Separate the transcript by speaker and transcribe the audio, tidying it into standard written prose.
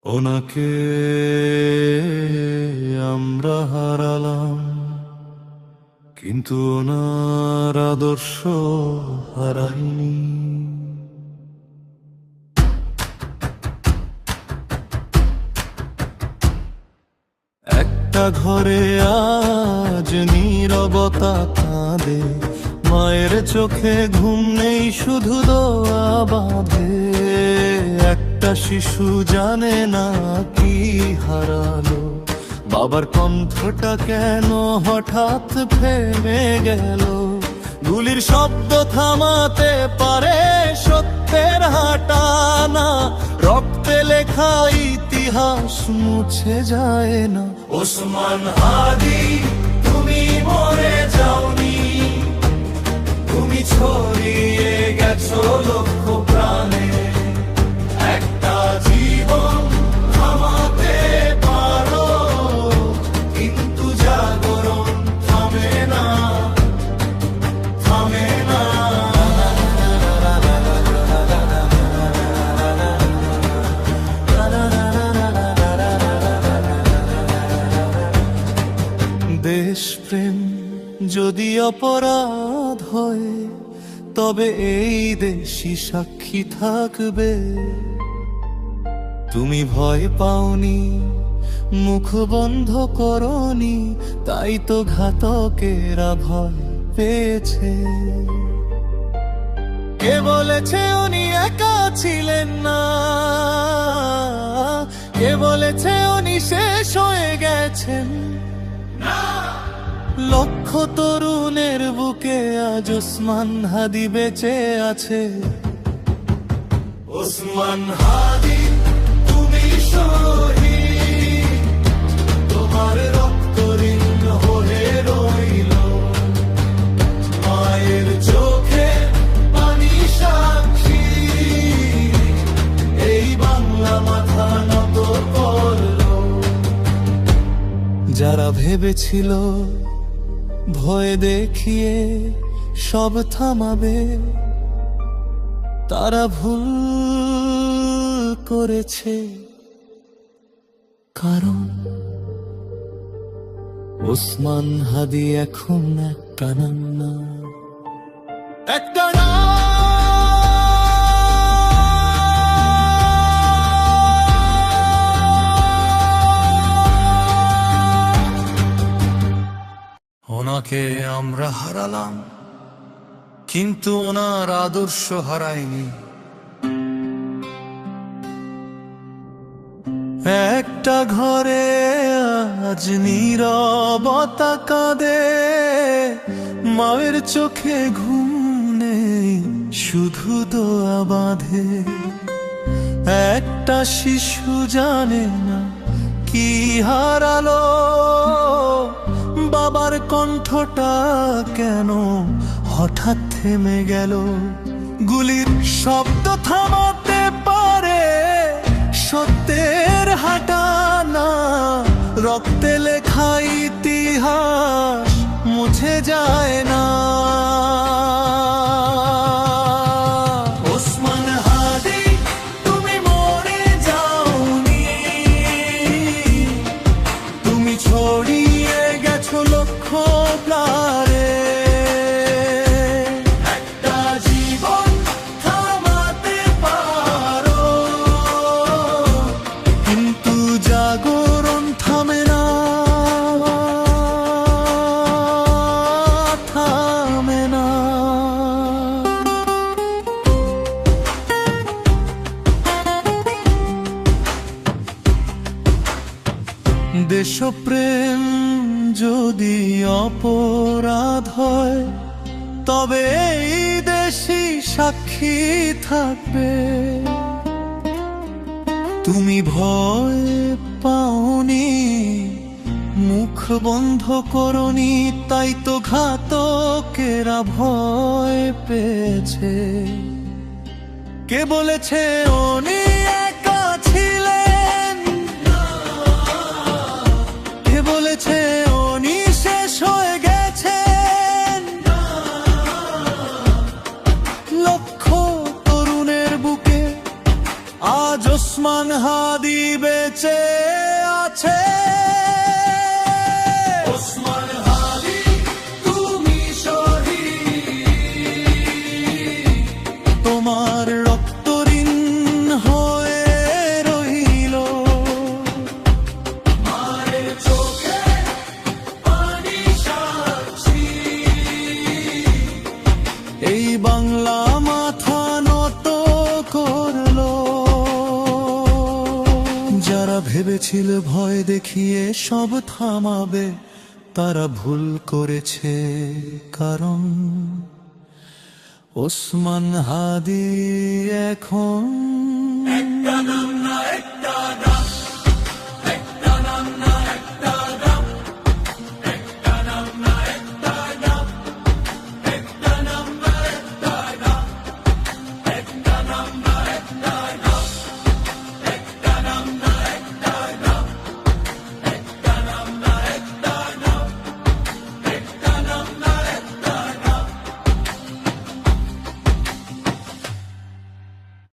Speaker 1: ওনাকে আমরা হারালাম, কিন্তু ওনার আদর্শ হারাইনি। একটা ঘরে আজ নীরবতা কাঁদে, মায়ের চোখে ঘুম নেই, শুধু দোয়া বাঁধে। একটা শিশু জানে না কি হারালো, বাবার কণ্ঠটা কেন হঠাৎ থেমে গেল। গুলির শব্দ থামাতে পারে সত্যের হাঁটানা, রক্তে লেখা ইতিহাস মুছে যায় না। ওসমান হাদি, তুমি মরে যাওনি, তুমি ছড়িয়ে গেছো লক্ষ প্রাণে। একটা জীবন থামাতে পারো, কিন্তু জাগরণ থামে না, থামে না। দেশপ্রেম যদি অপরাধ হয়, তবে এই দেশই সাক্ষী থাকবে। তুমি ভয় পাওনি, মুখ বন্ধ করনি, তাই তো ঘাতকেরা ভয় পেয়েছে। কে বলেছে উনি একা ছিলেন না, কে বলেছে উনি শেষ হয়ে গেছেন। লক্ষ তরুণের বুকে আজ ওসমান হাদি বেঁচে আছে। ওসমান হাদি, তুমি শহীদ, তোমার রক্ত ঋণ হয়ে রইল। মায়ের চোখে পানি সাক্ষী, এই বাংলা মাথা নত করল। যারা ভেবেছিল ভয় দেখিয়ে সব থামাবে, তারা ভুল করেছে। কারণ ওসমান হাদি এখন একটা নাম না, একটা নাম। ওনাকে আমরা হারালাম, কিন্তু ওনার আদর্শ হারায়নি। একটা ঘরে আজ নীরবতা কাঁদে, মায়ের চোখে ঘুম নেই, শুধু দোয়া বাঁধে। একটা শিশু জানে না কি হারালো, বাবার কণ্ঠটা কেন হঠাৎ থেমে গেল। গুলির শব্দ থামাতে পারে সত্যের হাঁটানা, রক্তে লেখা ইতিহাস মুছে যায় না। ওসমান হাদি, তুমি মরে যাওনি, তুমি ছড়িয়ে গেছো লক্ষ প্রাণে। একটা জীবন থামাতে পারো, কিন্তু জাগরণ থামে না, থামে না। দেশপ্রেম যদি অপরাধ হয়, তবে এই দেশই সাক্ষী থাকবে। তুমি ভয় পাওনি, মুখ বন্ধ করনি, তাই তো ঘাতকেরা ভয় পেয়েছে। কে বলেছে উনি একা ছিলেন, কে বলেছে উনি শেষ হয়ে গেছেন। লক্ষ তরুণের বুকে আজ ওসমান ওসমান হাদি বেঁচে আছে। ওসমান হাদি তুমি শহীদ, তোমার রক্ত ঋণ হয়ে রইল। মায়ের চোখে পানি সাক্ষী, এই বাংলা মাথা নত করলো। যারা ভেবেছিল ভয় দেখিয়ে সব থামাবে, তারা ভুল করেছে, কারণ ওসমান হাদি এখন